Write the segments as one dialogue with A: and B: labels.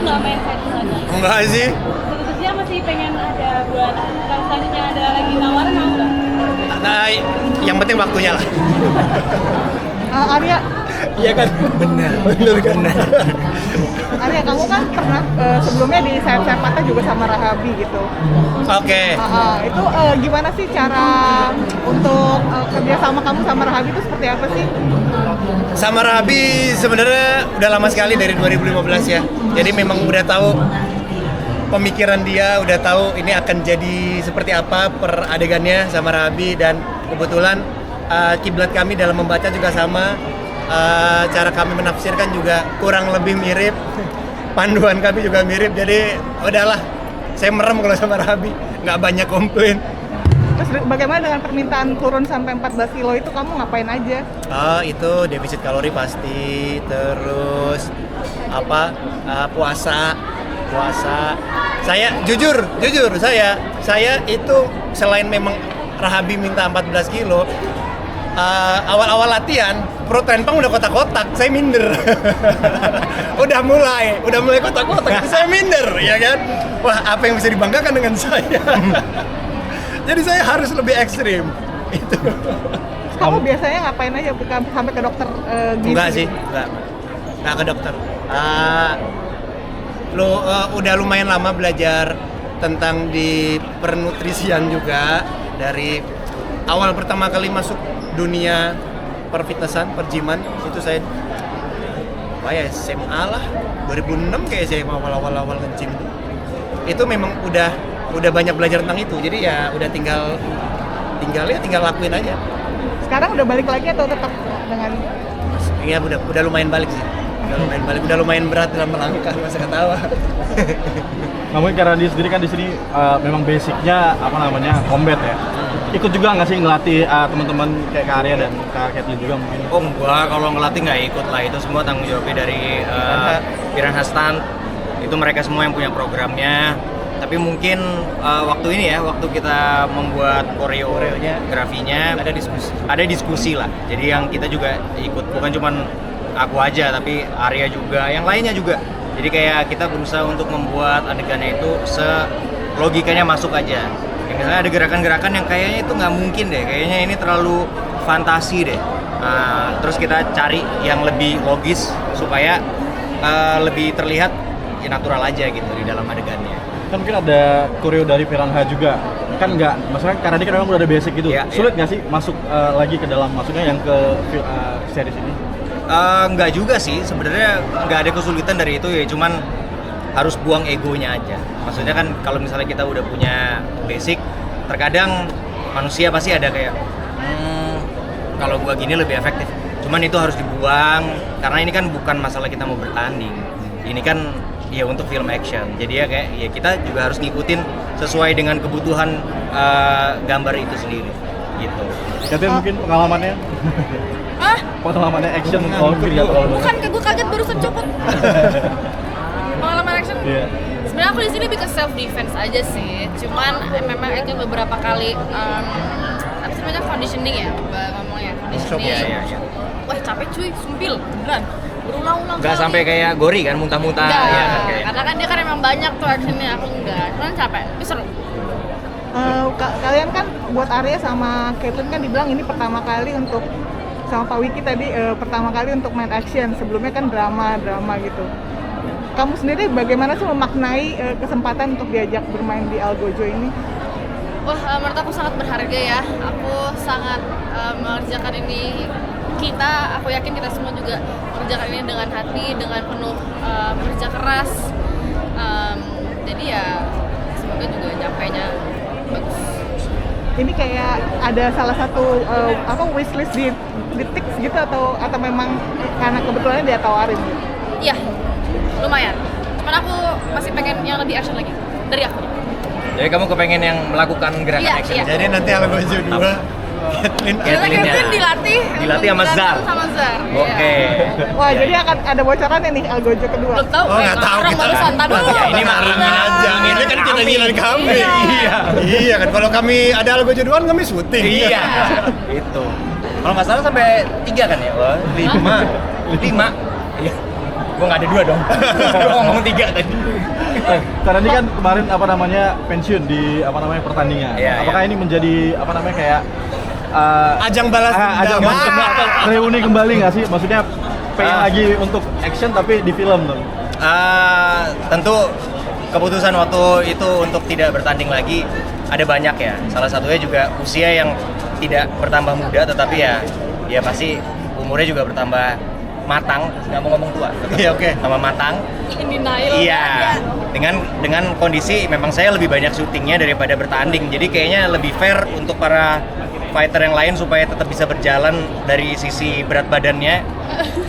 A: nggak main fighting lagi?
B: Enggak sih.
A: Sebenarnya masih pengen ada buat kalau selanjutnya ada lagi tawaran mau nggak?
B: Nah, yang penting waktunya lah.
C: Arya,
B: Iya kan? Benar kan?
C: Arya, kamu kan pernah sebelumnya di sayap-sayap patah juga sama Rahabi gitu.
B: Oke.
C: Itu gimana sih cara untuk kerja sama kamu sama Rahabi itu seperti apa sih?
B: Sama Rabi sebenarnya udah lama sekali dari 2015 ya. Jadi memang udah tahu pemikiran dia, udah tahu ini akan jadi seperti apa per adegannya sama Rabi, dan kebetulan kiblat kami dalam membaca juga sama. Cara kami menafsirkan juga kurang lebih mirip, panduan kami juga mirip, jadi udahlah saya merem kalau sama Rabi, nggak banyak komplain.
C: Terus bagaimana dengan permintaan turun sampai 14 kilo itu kamu ngapain aja?
B: Itu defisit kalori pasti, terus puasa. Saya jujur saya itu selain memang Rahabi minta 14 kilo, awal-awal latihan perut Renpang udah kotak-kotak, saya minder. udah mulai kotak-kotak, saya minder, ya kan? Wah, apa yang bisa dibanggakan dengan saya? Jadi saya harus lebih ekstrim. Itu.
C: Kamu biasanya ngapain aja sampai ke dokter gizi?
B: Enggak sih, enggak ke dokter. Udah lumayan lama belajar tentang di pernutrisian juga, dari awal pertama kali masuk dunia perfitnessan, perjiman, itu saya SMA lah, 2006 kayak saya awal-awal nge-gym. Itu memang udah banyak belajar tentang itu, jadi ya udah tinggal lakuin aja.
C: Sekarang udah balik lagi atau tetap dengan?
B: Iya, udah lumayan balik sih. Udah lumayan berat dalam melangkah, masa ketawa.
D: Namun karena dia sendiri kan di sini memang basicnya combat ya. Ikut juga nggak sih ngelatih teman-teman kayak Kak Arya dan Kak Kathleen juga mungkin?
E: Oh enggak, kalau ngelatih nggak ikut lah, itu semua tanggung jawabnya dari Piranha Stunt. Itu mereka semua yang punya programnya. Tapi mungkin waktu kita membuat koreografinya ada diskusi lah. Jadi yang kita juga ikut, bukan cuman aku aja tapi Arya juga, yang lainnya juga. Jadi kayak kita berusaha untuk membuat adegannya itu logikanya masuk aja. Kayak misalnya ada gerakan-gerakan yang kayaknya itu nggak mungkin deh, kayaknya ini terlalu fantasi deh. Terus kita cari yang lebih logis supaya lebih terlihat ya natural aja gitu di dalam adegannya.
D: Kan mungkin ada koreo dari Piranha juga, kan nggak, maksudnya karena dia kan memang udah ada basic gitu. Sulit nggak sih masuk lagi ke dalam, maksudnya yang ke series ini?
E: Nggak juga sih, sebenarnya nggak ada kesulitan dari itu ya, cuman harus buang egonya aja. Maksudnya kan kalau misalnya kita udah punya basic, terkadang manusia pasti ada kayak kalau gua gini lebih efektif, cuman itu harus dibuang karena ini kan bukan masalah kita mau bertanding, ini kan ya untuk film action, jadi ya kayak ya kita juga harus ngikutin sesuai dengan kebutuhan gambar itu sendiri gitu.
D: Katanya mungkin pengalamannya pengalamannya action
A: Bukan, gue kaget barusan copot. Pengalaman action.
D: Yeah.
A: Sebenarnya aku di sini lebih ke self defense aja sih. Cuman memang itu beberapa kali apa sih namanya, conditioning ya, ngomongnya conditioning.
E: Iya.
A: Wah capek cuy, sumpil, beneran. Berulang-ulang
E: Nggak
A: kali.
E: sampai kayak gori kan, muntah-muntah
A: Enggak,
E: ya kan kayak.
A: karena kan dia kan emang banyak tuh actionnya, aku enggak. Cuman capek, tapi seru.
C: Kalian kan buat Arya sama Kathleen kan dibilang ini pertama kali untuk, sama Pak Wiki tadi pertama kali untuk main action, sebelumnya kan drama gitu. Kamu sendiri bagaimana sih memaknai kesempatan untuk diajak bermain di Algojo ini?
A: Wah, menurut aku sangat berharga ya. Aku sangat mengerjakan ini. Aku yakin kita semua juga mengerjakan ini dengan hati, dengan penuh kerja keras. Jadi ya semoga juga campainya bagus.
C: Ini kayak ada salah satu wishlist di Tix gitu atau memang karena kebetulan dia tawarin gitu?
A: Iya, lumayan. Cuman aku masih pengen yang lebih action lagi dari aku.
E: Jadi kamu kepengen yang melakukan gerakan
A: Iya,
E: action?
A: iya.
B: Jadi nanti Algojo 2 Kathleen
A: Kathleen dilatih
E: sama Zar. Oke.
C: Wah, jadi akan ada bocorannya nih Algojo kedua.
A: Belum tahu.
B: Oh, nggak tahu
A: orang
B: kita.
A: baru santai dulu.
E: Ya, ini mah
B: Maklumi aja, ini kan keinginan kami. Iya kan, kalau kami ada Algojo 2 kami syuting.
E: Iya. Itu. Kalau nggak salah sampai 3 kan ya? 5. Iya. Gue nggak ada 2 dong. Gue ngomong 3 tadi.
D: Karena ini kan kemarin apa namanya pensiun di apa namanya pertandingan.
E: Iya,
D: Apakah
E: iya.
D: ini menjadi apa namanya kayak
B: Ajang balas
D: ajang
B: dendam.
D: balas dendam, reuni kembali nggak sih? Maksudnya pengen lagi untuk action tapi di film tuh.
E: Tentu keputusan waktu itu untuk tidak bertanding lagi ada banyak ya. Salah satunya juga usia yang tidak bertambah muda, tetapi ya pasti umurnya juga bertambah matang. Nggak mau ngomong tua.
B: Iya, oke.
E: Tambah matang.
A: In denial.
E: Iya. Dengan kondisi memang saya lebih banyak syutingnya daripada bertanding. Jadi kayaknya lebih fair untuk para fighter yang lain supaya tetap bisa berjalan dari sisi berat badannya.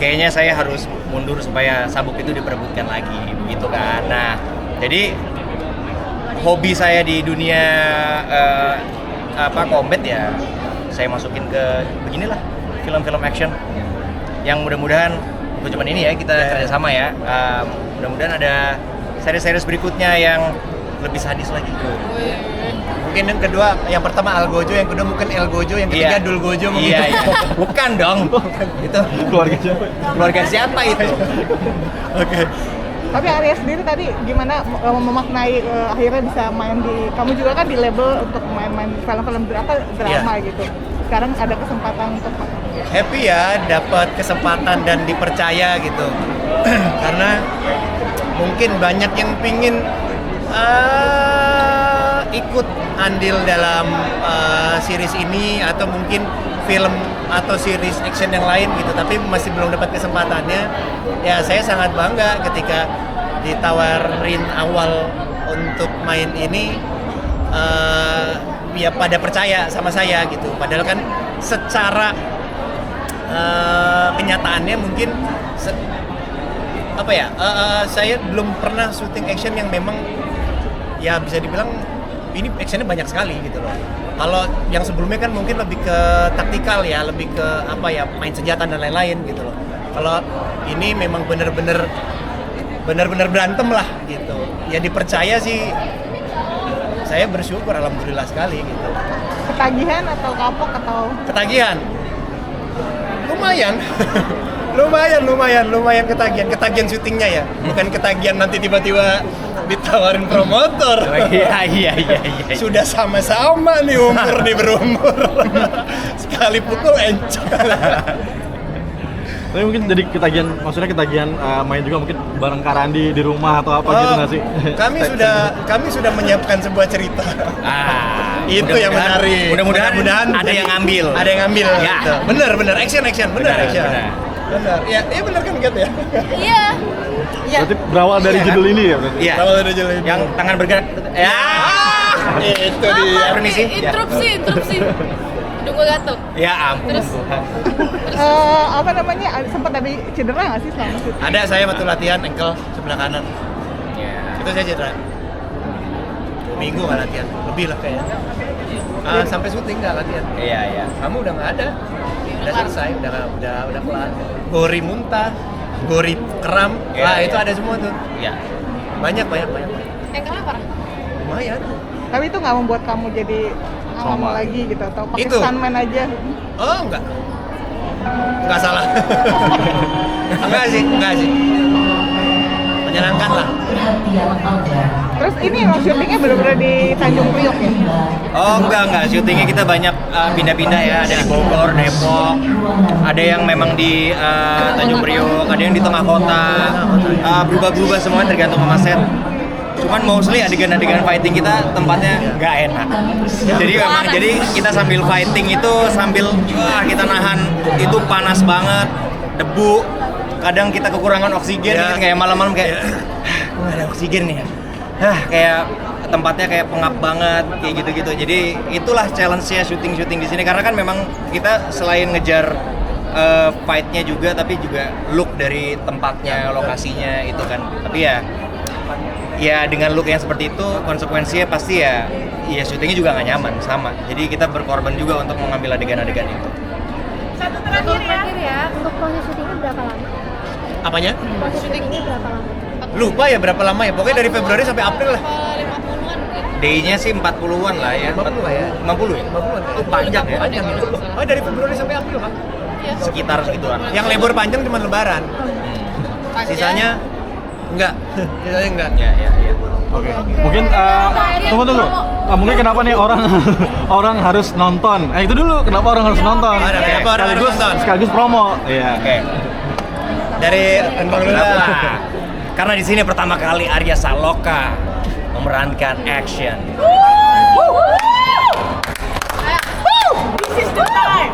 E: Kayaknya saya harus mundur supaya sabuk itu diperebutkan lagi, gitu kan. Nah, jadi hobi saya di dunia combat ya saya masukin ke beginilah film-film action yang mudah-mudahan bukan cuma ini ya kita kerjasama ya. Mudah-mudahan ada seri-seri berikutnya yang lebih sadis lagi.
B: Mungkin yang kedua, yang pertama Al Gojo, yang kedua mungkin El Gojo, yang ketiga
E: Iya.
B: Dul Gojo mungkin.
E: Iya, iya. Bukan dong. Itu
D: Keluarga siapa?
E: keluarga siapa itu?
B: Oke.
C: Tapi Arya sendiri tadi gimana memaknai akhirnya bisa main di, kamu juga kan di label untuk main-main film-film drama gitu. Sekarang ada kesempatan untuk
B: Happy ya dapat kesempatan dan dipercaya gitu. Karena mungkin banyak yang pingin ikut andil dalam series ini atau mungkin film atau series action yang lain gitu, tapi masih belum dapat kesempatannya. Ya saya sangat bangga ketika ditawarin awal untuk main ini, ya pada percaya sama saya gitu. Padahal kan secara kenyataannya mungkin saya belum pernah syuting action yang memang ya bisa dibilang ini actionnya banyak sekali gitu loh. Kalau yang sebelumnya kan mungkin lebih ke taktikal ya, lebih ke main senjata dan lain-lain gitu loh. Kalau ini memang benar-benar berantem lah gitu. Ya dipercaya sih, saya bersyukur alhamdulillah sekali gitu.
C: ketagihan atau kapok atau
B: Ketagihan, lumayan ketagihan syutingnya ya, bukan ketagihan nanti tiba-tiba ditawarin promotor.
E: Iya.
B: Sudah sama-sama nih berumur sekali pukul encok.
D: Tapi mungkin jadi ketagihan, maksudnya ketagihan main juga mungkin bareng Karandi di rumah atau apa gitu nggak sih?
B: Kami sudah menyiapkan sebuah cerita. Itu yang menarik.
E: Mudah-mudahan ada yang ngambil.
B: Ada yang ngambil.
E: Ya.
B: Gitu. Bener action bener
E: Benar,
B: action.
E: benar.
B: Bener. Ya bener kan Gat ya.
A: Iya.
C: ya
D: Berarti berawal dari
B: Iya, kan?
D: judul ini ya berarti?
E: Iya.
B: Kalau ada jalan
E: Yang tangan bergerak. Ya.
B: itu dia.
E: Permisi.
A: Interupsi. Udah gue gatuk.
E: Ya ampun.
A: Terus?
C: apa namanya sempat ada cedera nggak sih selama syuting?
B: Ada saya waktu latihan ankle sebelah kanan.
E: Ya.
B: Itu saya cedera. 2 minggu nggak latihan, lebih lah kayaknya. Sampai syuting nggak latihan.
E: Iya.
B: Kamu udah nggak ada, udah selesai, udah kelar. Gori muntah, gori kram, itu ada semua tuh.
E: Iya.
B: Banyak.
A: Ankle-nya parah.
B: Lumayan.
C: Tapi itu nggak membuat kamu jadi nggak mau
D: Sama.
C: lagi gitu atau pakai
B: Itu.
C: stuntman aja?
B: Oh enggak salah. enggak sih. Menyenangkan lah.
C: Terus ini emang syutingnya bener-bener di Tanjung Priok ya?
E: Oh enggak, syutingnya kita banyak pindah-pindah ya, ada di Bogor, Depok, ada yang memang di Tanjung Priok, ada yang di tengah kota, berubah-berubah semua tergantung sama set. Cuman mostly adegan-adegan fighting kita tempatnya nggak enak. Jadi kita sambil fighting itu sambil kita nahan itu panas banget, debu. Kadang kita kekurangan oksigen,
B: Ya.
E: kayak malam-malam kayak nggak ada oksigen nih. Kayak tempatnya kayak pengap banget kayak gitu-gitu. Jadi itulah challenge-nya syuting di sini karena kan memang kita selain ngejar fight-nya juga tapi juga look dari tempatnya, lokasinya itu kan. Tapi ya dengan look yang seperti itu konsekuensinya pasti ya syutingnya juga nggak nyaman sama. Jadi kita berkorban juga untuk mengambil adegan-adegan itu.
F: Satu terakhir ya, untuk proses syutingnya berapa lama?
B: Apanya?
F: Proses syutingnya berapa lama?
B: Lupa ya berapa lama ya. Pokoknya dari Februari sampai April lah.
A: 50-an gitu.
E: Day-nya sih 40-an lah ya.
B: 50 lah ya.
E: 50 ya?
B: 50-an.
E: Oh, panjang ya?
B: Panjang itu. Oh dari Februari sampai April Pak.
A: Iya.
E: Sekitar segituan.
B: Yang libur panjang cuma Lebaran.
A: aja.
B: Sisanya enggak. Sisanya enggak.
E: Ya.
D: Oke. Mungkin tunggu dulu. Mungkin kenapa nih orang orang harus nonton? Itu dulu kenapa orang harus nonton?
B: Kenapa orang harus nonton?
D: Sekaligus promo. Iya.
E: Oke.
B: Dari Bang Lula.
E: Karena di sini pertama kali Arya Saloka memerankan action.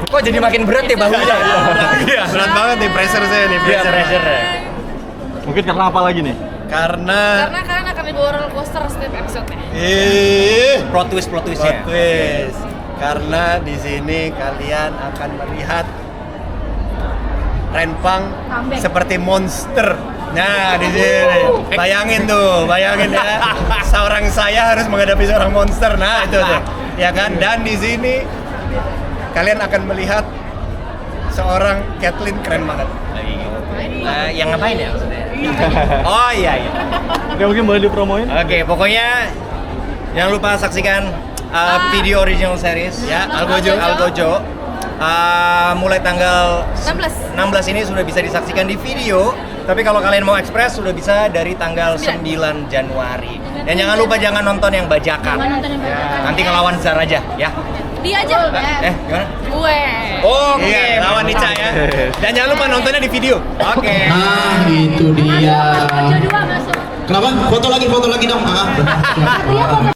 E: Kok jadi makin berat ya bahunya?
B: Iya, berat banget nih pressure saya nih.
E: Iya, pressure.
D: Mungkin karena apa lagi nih?
B: Karena
A: Karena kan akan dibawa roller coaster setiap episode-nya.
E: Plot twist-nya.
B: plot twist. Karena di sini kalian akan melihat Renpang
F: Comeback.
B: seperti monster. Nah, di sini. Bayangin ya. Seorang saya harus menghadapi seorang monster. Nah, itu tuh. Ya kan? Dan di sini kalian akan melihat seorang Caitlyn keren banget.
E: Yang ngapain ya maksudnya? Oh iya.
D: Oke, mungkin boleh dipromoin?
E: Oke, pokoknya jangan lupa saksikan video original series
B: Ya, Algojo.
E: Mulai tanggal
A: 16.
E: 16 ini sudah bisa disaksikan di video. Tapi kalau kalian mau ekspres sudah bisa dari tanggal 9 Januari. Dan jangan lupa jangan nonton yang bajakan.
F: Nonton yang bajakan.
E: Nanti ngelawan Zara aja ya.
A: Dia aja.
E: Gimana?
A: Gue.
E: Oke,
B: Iya, lawan Ica ya. Dan jangan lupa nontonnya di video.
E: Oke.
G: Nah, itu dia.
F: Foto 2 masuk.
G: Kenapa? Foto lagi dong. Ah,
F: Satria foto